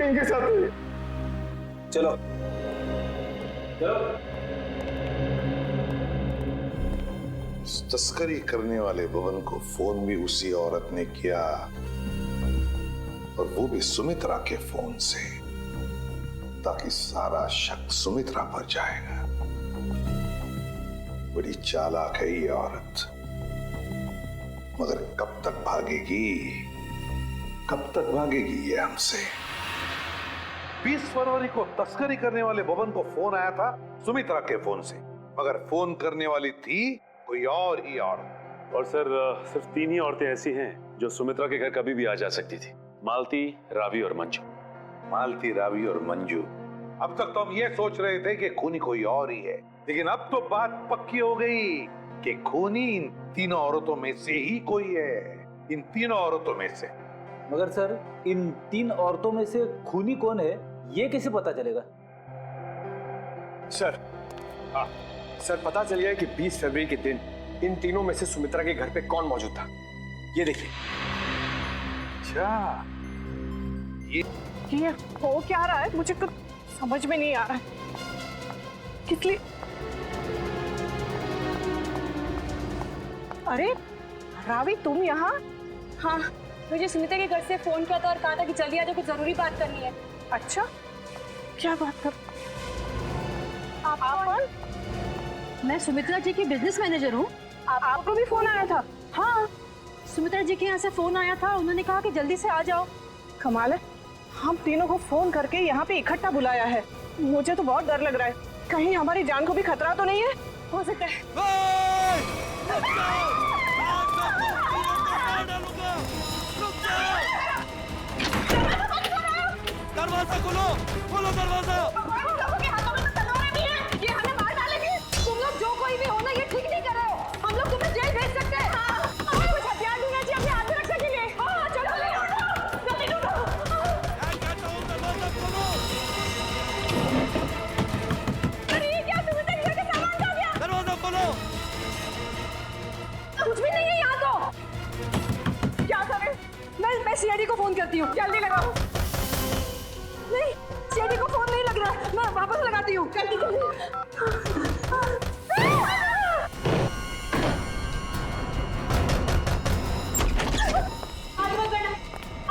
Speaker 8: इनके साथ
Speaker 14: चलो
Speaker 2: तस्करी करने वाले बबन को फोन भी उसी औरत ने किया, और वो भी सुमित्रा के फोन से, ताकि सारा शक सुमित्रा पर जाएगा। बड़ी चालाक है ये औरत, मगर कब तक भागेगी ये हमसे।
Speaker 13: 20 फरवरी को तस्करी करने वाले बबन को फोन आया था सुमित्रा के फोन से, मगर फोन करने वाली थी कोई और ही औरत।
Speaker 7: और सर सिर्फ 3 ही औरतें ऐसी हैं जो सुमित्रा के घर कभी भी आ जा सकती थी। मालती, रावी और मंजू।
Speaker 13: मालती, रावी और मंजू। अब तक तो हम ये सोच रहे थे कि खूनी कोई और ही है, लेकिन अब तो बात पक्की हो गई कि खूनी इन तीनों औरतों में से ही कोई है। इन तीनों औरतों में से।
Speaker 14: मगर सर इन 3 औरतों में से खूनी कौन है ये कैसे पता चलेगा?
Speaker 1: सर, हाँ सर, पता चल गया कि 20 फरवरी के दिन इन तीनों में से सुमित्रा के घर पे कौन मौजूद था। ये देखिए।
Speaker 13: अच्छा,
Speaker 9: ये हो क्या रहा है, मुझे कुछ समझ में नहीं आ रहा है। किस लिए? अरे रावी, तुम यहाँ?
Speaker 10: हाँ, मुझे सुमित्रा के घर से फोन किया था और कहा था कि जल्दी आ जाओ, कुछ जरूरी बात करनी है।
Speaker 9: अच्छा, क्या बात कर? आप कौन?
Speaker 11: मैं सुमित्रा जी की बिजनेस मैनेजर हूँ।
Speaker 9: आपको भी फोन आया था?
Speaker 11: हाँ, सुमित्रा जी के यहाँ से फोन आया था, उन्होंने कहा कि जल्दी से आ जाओ।
Speaker 9: कमाल है, हम तीनों को फोन करके यहाँ पे इकट्ठा बुलाया है। मुझे तो बहुत डर लग रहा है, कहीं हमारी जान को भी खतरा तो नहीं है?
Speaker 10: हो सकता है।
Speaker 15: खोलो खोलो दरवाजा।
Speaker 9: तुम लोगों के हाथों में तो तलवारें भी हैं, ये हमें मार डालेंगे। तुम लोग जो कोई भी हो ना, ये ठीक नहीं कर रहे हो। हम लोग तुम्हें जेल भेज सकते हैं। हमें कुछ हथियार देना चाहिए अपनी आत्मरक्षा के लिए। हाँ चलो जल्दी ढूंढो। अरे ये क्या, सुमित्रा के घर का सामान कहाँ गया?
Speaker 15: दरवाजा खोलो।
Speaker 9: कुछ भी नहीं है यहाँ तो। क्या करें? मैं सीआईडी को फोन करती हूँ, जल्दी लगाओ। नहीं, सीआईडी को फोन नहीं लग रहा, मैं वापस लगाती हूँ। जल्दी जल्दी। आगे मत बढ़ना,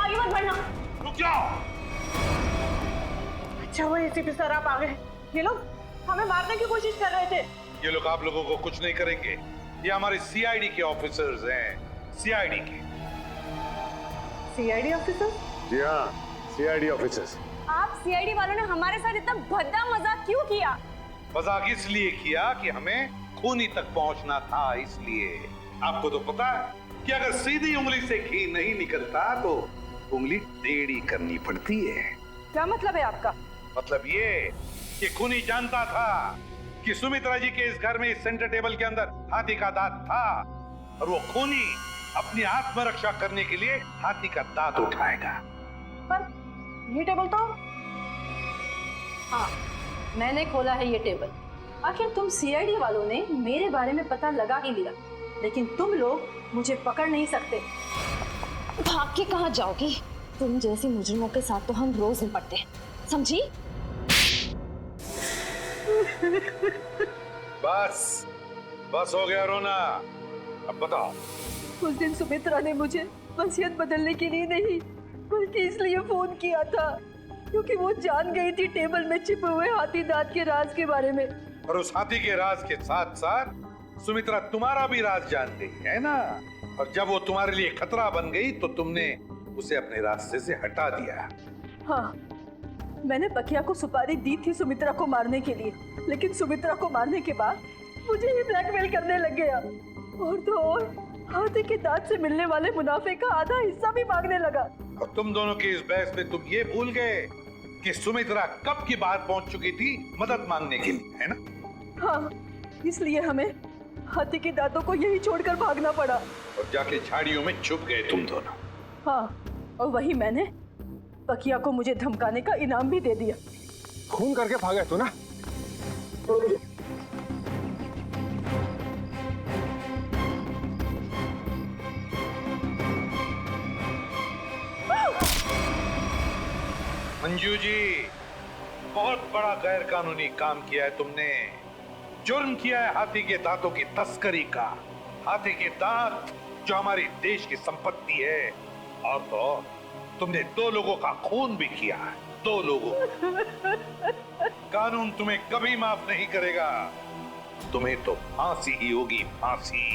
Speaker 9: आगे मत बढ़ना।
Speaker 13: रुक जाओ।
Speaker 9: अच्छा हुआ एसीपी सर आप आ गए। ये लोग हमें मारने की कोशिश कर रहे थे।
Speaker 13: ये लोग आप लोगों को कुछ नहीं करेंगे। ये हमारे सीआईडी के ऑफिसर्स हैं, सीआईडी के।
Speaker 9: CID officer?
Speaker 6: जी हाँ, सीआईडी ऑफिसर्स।
Speaker 10: आप सीआईडी वालों ने हमारे साथ इतना भद्दा मजाक क्यों किया?
Speaker 13: मजाक इसलिए किया कि हमें खूनी तक पहुंचना था, इसलिए। आपको तो पता है कि अगर सीधी उंगली से घी नहीं निकलता तो उंगली टेढ़ी करनी पड़ती है।
Speaker 9: क्या मतलब है आपका?
Speaker 13: मतलब ये कि खूनी जानता था कि सुमित्रा जी के इस घर में, इस सेंटर टेबल के अंदर हाथी का दांत था, और वो खूनी अपनी आत्मरक्षा करने के लिए हाथी का दांत उठाएगा।
Speaker 9: पर ये टेबल तो... हाँ, मैंने खोला है ये टेबल। आखिर तुम सीआईडी वालों ने मेरे बारे में पता लगा ही लिया, लेकिन तुम लोग मुझे पकड़ नहीं सकते।
Speaker 5: भाग के कहाँ जाओगी? तुम जैसे मुजरिमों के साथ तो हम रोज निपटते हैं, समझी?
Speaker 13: बस बस हो गया रोना। अब बताओ।
Speaker 11: उस दिन सुमित्रा ने मुझे वसीयत बदलने के लिए नहीं, बल्कि इसलिए फोन किया था क्योंकि वो जान गई थी टेबल में छिपे हुए हाथी दांत के राज के बारे में।
Speaker 13: और उस हाथी के राज के साथ साथ सुमित्रा तुम्हारा भी राज जान गई है ना। और जब वो तुम्हारे लिए खतरा बन गई तो तुमने उसे अपने रास्ते से हटा दिया।
Speaker 11: हाँ, मैंने पकिया को सुपारी दी थी सुमित्रा को मारने के लिए, लेकिन सुमित्रा को मारने के बाद मुझे ही ब्लैकमेल करने लग गया। और तो और हाथी के दांत से मिलने वाले मुनाफे का आधा हिस्सा भी मांगने लगा।
Speaker 13: और तुम दोनों की इस बहस में तुम ये भूल गए कि सुमित्रा कब की बात पहुंच चुकी थी मदद मांगने के लिए, है ना?
Speaker 11: हाँ, इसलिए हमें हाथी के दांतों को यही छोड़कर भागना पड़ा।
Speaker 13: और जाके झाड़ियों में छुप गए तुम दोनों।
Speaker 11: हाँ, और वही मैंने पकिया को मुझे धमकाने का इनाम भी दे दिया।
Speaker 1: खून करके भागा तू ना?
Speaker 13: मंजू जी, बहुत बड़ा गैर कानूनी काम किया है तुमने। जुर्म किया है हाथी के दांतों की तस्करी का। हाथी के दांत जो हमारी देश की संपत्ति है। और तो तुमने 2 लोगों का खून भी किया है, 2 लोगों। कानून तुम्हें कभी माफ नहीं करेगा। तुम्हें तो फांसी ही होगी, फांसी।